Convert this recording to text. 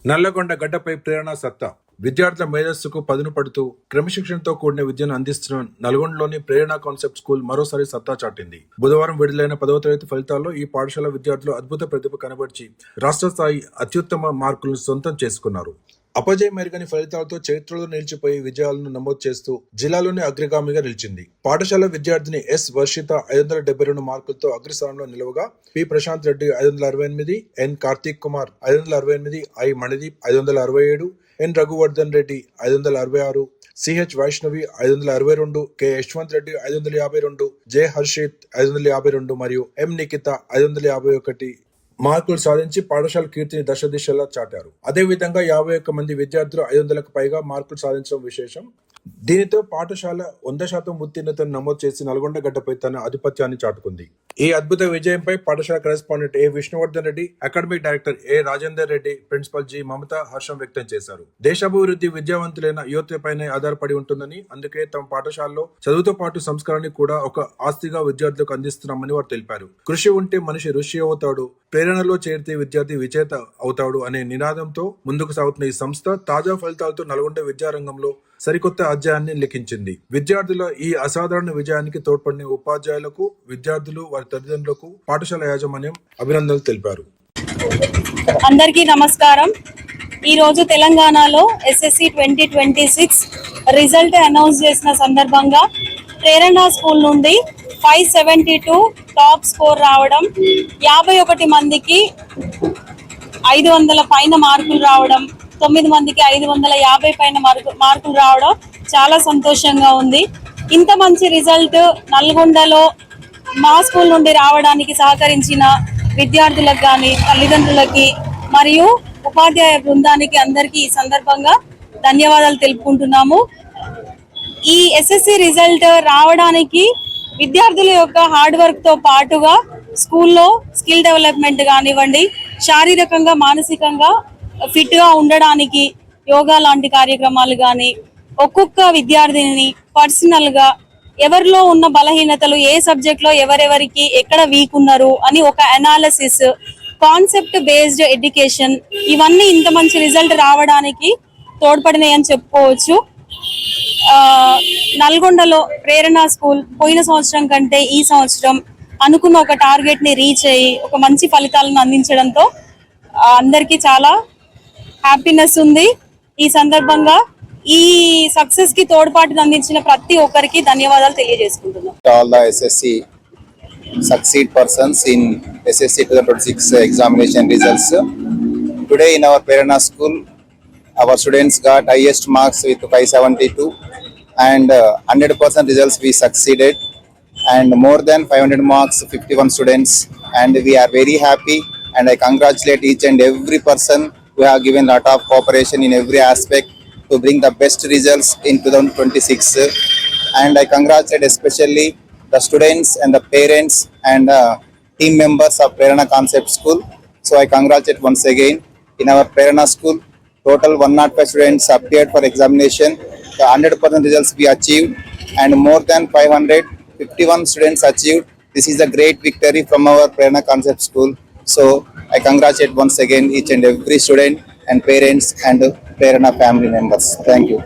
నల్లగొండ గడ్డపై ప్రేరణ సత్తా విద్యార్థుల మేధస్సుకు పదును పడుతూ క్రమశిక్షణతో కూడిన విద్యను అందిస్తున్న నల్గొండలోని ప్రేరణ కాన్సెప్ట్ స్కూల్ మరోసారి సత్తా చాటింది. బుధవారం విడుదలైన 10వ తరగతి ఫలితాల్లో ఈ పాఠశాల విద్యార్థులు అద్భుత ప్రతిభ కనబర్చి రాష్ట్ర స్థాయి అత్యుత్తమ మార్కులను సొంతం చేసుకున్నారు. అపజయ మెరుగని ఫలితాలతో చరిత్రలో నిలిచిపోయి విజయాలను నమోదు చేస్తూ జిల్లాలోనే అగ్రగామిగా నిలిచింది. పాఠశాల విద్యార్థిని ఎస్ వర్షిత 572 మార్కులతో అగ్రస్థానంలో నిలవగా P Prashanth Reddy 568, N Karthik Kumar 568, I Manideep 567, N Raghuvardhan Reddy 566, CH Vaishnavi 562, K Yashwanth Reddy 552, J Harshith 552 మరియు ఎం నిఖిత 551 మార్కులు సాధించి పాఠశాల కీర్తిని దశ దిశలా చాటారు. అదేవిధంగా 51 మంది విద్యార్థులు 500కు పైగా మార్కులు సాధించడం విశేషం. దీనితో పాఠశాల 100% ఉత్తీర్ణతను నమోదు చేసి నల్గొండ గడ్డపై తన ఆధిపత్యాన్ని చాటుకుంది. ఈ అద్భుత విజయంపై పాఠశాల కరెస్పాండెంట్ ఏ విష్ణువర్ధన్ రెడ్డి, అకాడమిక్ డైరెక్టర్ ఏ రాజేందర్ రెడ్డి, ప్రిన్సిపల్ జి మమత హర్షం వ్యక్తం చేశారు. దేశాభివృద్ధి విద్యావంతులైన యువతపైనే ఆధారపడి ఉంటుందని, అందుకే తమ పాఠశాలలో చదువుతో పాటు సంస్కారాన్ని కూడా ఒక ఆస్తిగా విద్యార్థులకు అందిస్తున్నామని వారు తెలిపారు. కృషి ఉంటే మనిషి ఋషి అవుతాడు, ప్రేరణలో చేరితే విద్యార్థి విజేత అవుతాడు అనే నినాదంతో ముందుకు సాగుతున్న ఈ సంస్థ తాజా ఫలితాలతో నల్గొండ విద్యారంగంలో సరికొత్త అధ్యాయాన్ని లిఖించింది. విద్యార్థుల ఈ అసాధారణ విజయానికి తోడ్పడిన ఉపాధ్యాయులకు, విద్యార్థులు, వారి తల్లిదండ్రులకు పాఠశాల యాజమాన్యం అభినందనలు తెలిపారు. అందరికీ నమస్కారం. ఈ రోజు తెలంగాణలో SSC 2026 రిజల్ట్ అనౌన్స్ చేసిన సందర్భంగా ప్రేరణ స్కూల్ నుండి 572 టాప్ స్కోర్ రావడం, 51 మందికి 500 పైన మార్కులు రావడం, 9 మందికి 550 పైన మార్కులు రావడం చాలా సంతోషంగా ఉంది. ఇంత మంచి రిజల్ట్ నల్గొండలో మా స్కూల్ నుండి రావడానికి సహకరించిన విద్యార్థులకు కానీ, తల్లిదండ్రులకి మరియు ఉపాధ్యాయ బృందానికి అందరికీ ఈ సందర్భంగా ధన్యవాదాలు తెలుపుకుంటున్నాము. ఈ SSC రిజల్ట్ రావడానికి విద్యార్థుల యొక్క హార్డ్ వర్క్ తో పాటుగా స్కూల్లో స్కిల్ డెవలప్మెంట్ కానివ్వండి, శారీరకంగా మానసికంగా ఫిట్ గా ఉండడానికి యోగా లాంటి కార్యక్రమాలు కానీ, ఒక్కొక్క విద్యార్థిని పర్సనల్ గా ఎవరిలో ఉన్న బలహీనతలు, ఏ సబ్జెక్ట్ లో ఎవరెవరికి ఎక్కడ వీక్ ఉన్నారు అని ఒక అనాలిసిస్, కాన్సెప్ట్ బేస్డ్ ఎడ్యుకేషన్, ఇవన్నీ ఇంత మంచి రిజల్ట్ రావడానికి తోడ్పడినాయి అని చెప్పుకోవచ్చు. నల్గొండలో ప్రేరణ స్కూల్ పోయిన సంవత్సరం కంటే ఈ సంవత్సరం అనుకున్న ఒక టార్గెట్ ని రీచ్ అయ్యి ఒక మంచి ఫలితాలను అందించడంతో అందరికీ చాలా హ్యాపీనెస్ ఉంది. ఈ సందర్భంగా ఈ సక్సెస్ కి తోడ్పాటును అందించిన ప్రతి ఒక్కరికి ధన్యవాదాలు తెలియజేసుకుంటున్నాం. All the SSC succeed persons in SSC 2026 examination results. Today in our Prerana school, our students got highest marks with 572 and 100% results we succeeded, and more than 500 marks 51 students, and we are very happy and I congratulate each and every person who have given a lot of cooperation in every aspect to bring the best results in 2026, and I congratulate especially the students and the parents and team members of Prerana Concept School. So I congratulate once again. In our Prerana School, total 105 students appeared for examination. The 100% results we achieved, and more than 551 students achieved. This is a great victory from our Prerana Concept School. So I congratulate once again each and every student and parents and Prerana family members. Thank you.